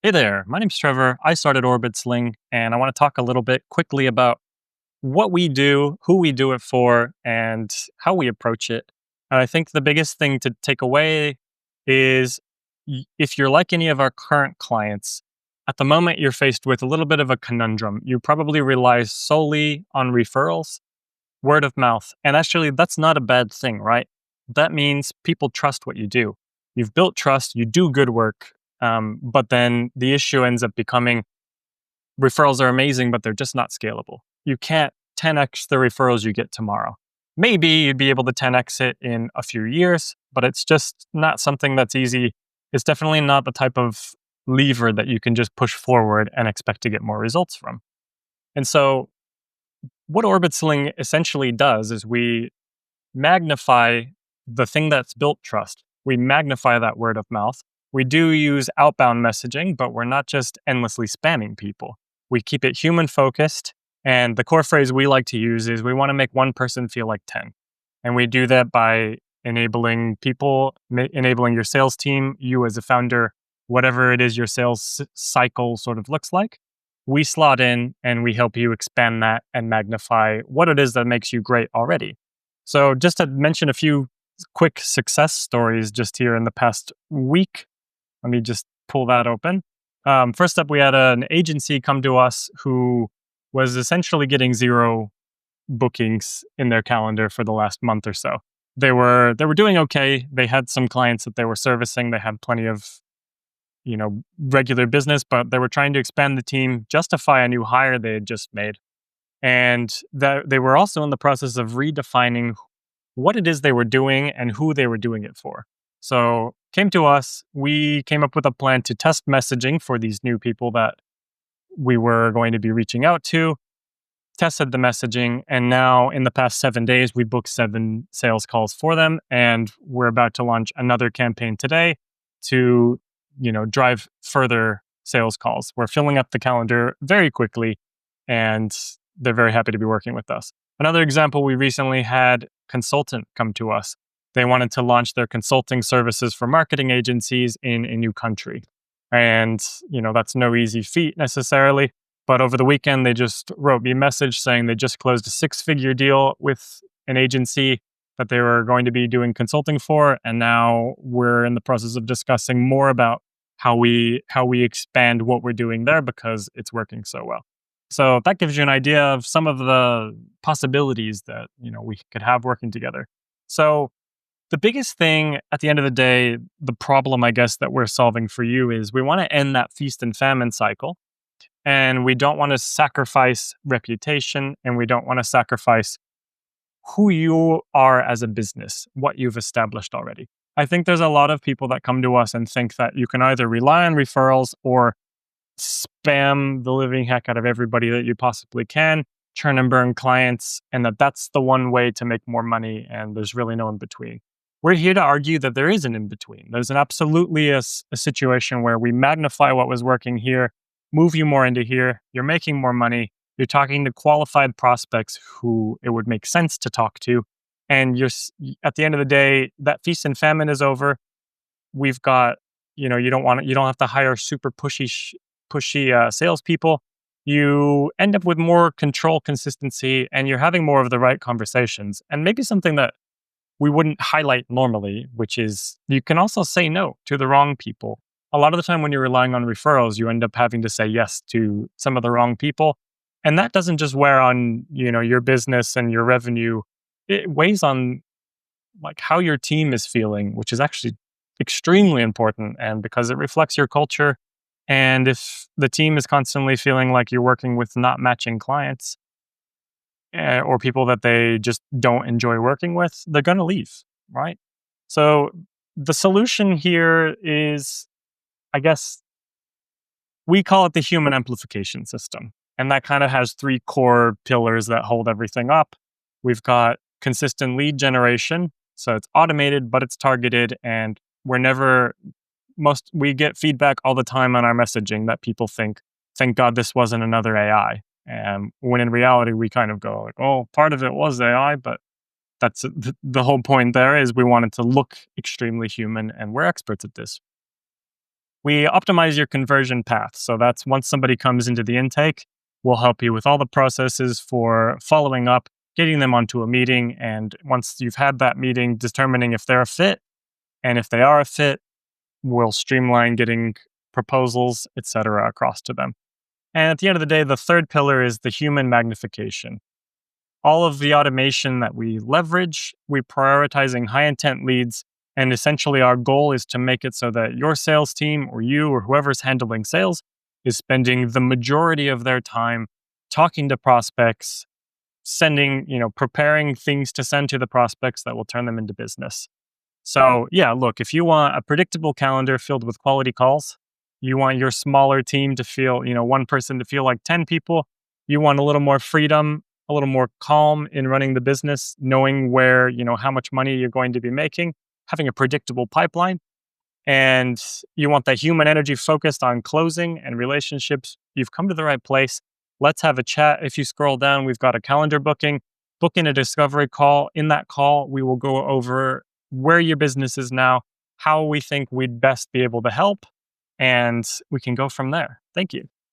Hey there, my name's Trevor. I started Sling, and I want to talk a little bit quickly about what we do, who we do it for, and how we approach it. And I think the biggest thing to take away is if you're like any of our current clients, at the moment you're faced with a little bit of a conundrum. You probably rely solely on referrals, word of mouth. And actually, that's not a bad thing, right? That means people trust what you do. You've built trust, you do good work, but then the issue ends up becoming referrals are amazing, but they're just not scalable. You can't 10x the referrals you get tomorrow. Maybe you'd be able to 10x it in a few years, but it's just not something that's easy. It's definitely not the type of lever that you can just push forward and expect to get more results from. And so, what Orbit Sling essentially does is we magnify the thing that's built trust. We magnify that word of mouth. We do use outbound messaging, but we're not just endlessly spamming people. We keep it human focused. And the core phrase we like to use is we want to make one person feel like 10. And we do that by enabling people, enabling your sales team, you as a founder, whatever it is your sales cycle sort of looks like. We slot in and we help you expand that and magnify what it is that makes you great already. So, just to mention a few quick success stories just here in the past week, let me just pull that open. First up, we had an agency come to us who was essentially getting zero bookings in their calendar for the last month or so. They were doing okay. They had some clients that they were servicing. They had plenty of regular business, but they were trying to expand the team, justify a new hire they had just made, and that they were also in the process of redefining what it is they were doing and who they were doing it for. So came to us, we came up with a plan to test messaging for these new people that we were going to be reaching out to, tested the messaging, and now in the past 7 days, we booked 7 sales calls for them. And we're about to launch another campaign today to, drive further sales calls. We're filling up the calendar very quickly, and they're very happy to be working with us. Another example, we recently had consultant come to us. They wanted to launch their consulting services for marketing agencies in a new country. And, that's no easy feat necessarily. But over the weekend, they just wrote me a message saying they just closed a 6-figure deal with an agency that they were going to be doing consulting for. And now we're in the process of discussing more about how we expand what we're doing there because it's working so well. So that gives you an idea of some of the possibilities that, we could have working together. So the biggest thing at the end of the day, the problem I guess that we're solving for you is we want to end that feast and famine cycle, and we don't want to sacrifice reputation, and we don't want to sacrifice who you are as a business, what you've established already. I think there's a lot of people that come to us and think that you can either rely on referrals or spam the living heck out of everybody that you possibly can, churn and burn clients, and that's the one way to make more money, and there's really no in between. We're here to argue that there is an in between. There's an absolutely a situation where we magnify what was working here, move you more into here, you're making more money, you're talking to qualified prospects who it would make sense to talk to, and at the end of the day, that feast and famine is over. We've got, you don't have to hire super pushy salespeople. You end up with more control, consistency, and you're having more of the right conversations. And maybe something that we wouldn't highlight normally, which is you can also say no to the wrong people. A lot of the time when you're relying on referrals, you end up having to say yes to some of the wrong people. And that doesn't just wear on, your business and your revenue. It weighs on like how your team is feeling, which is actually extremely important, and because it reflects your culture. And if the team is constantly feeling like you're working with not matching clients, or people that they just don't enjoy working with, they're going to leave, right? So the solution here is, I guess, we call it the human amplification system. And that kind of has 3 core pillars that hold everything up. We've got consistent lead generation. So it's automated, but it's targeted. And we're never, we get feedback all the time on our messaging that people think, thank God this wasn't another AI. And when in reality, we kind of go like, oh, part of it was AI, but that's the whole point there is we want it to look extremely human, and we're experts at this. We optimize your conversion path. So that's once somebody comes into the intake, we'll help you with all the processes for following up, getting them onto a meeting. And once you've had that meeting, determining if they're a fit. And if they are a fit, we'll streamline getting proposals, etc., across to them. And at the end of the day, the third pillar is the human magnification. All of the automation that we leverage, we prioritizing high intent leads. And essentially, our goal is to make it so that your sales team or you or whoever's handling sales is spending the majority of their time talking to prospects, sending, preparing things to send to the prospects that will turn them into business. So, yeah, look, if you want a predictable calendar filled with quality calls, you want your smaller team to feel, one person to feel like 10 people, you want a little more freedom, a little more calm in running the business, knowing where, how much money you're going to be making, having a predictable pipeline, and you want that human energy focused on closing and relationships, you've come to the right place. Let's have a chat. If you scroll down, we've got a calendar booking. Book in a discovery call. In that call, we will go over where your business is now, how we think we'd best be able to help, and we can go from there. Thank you.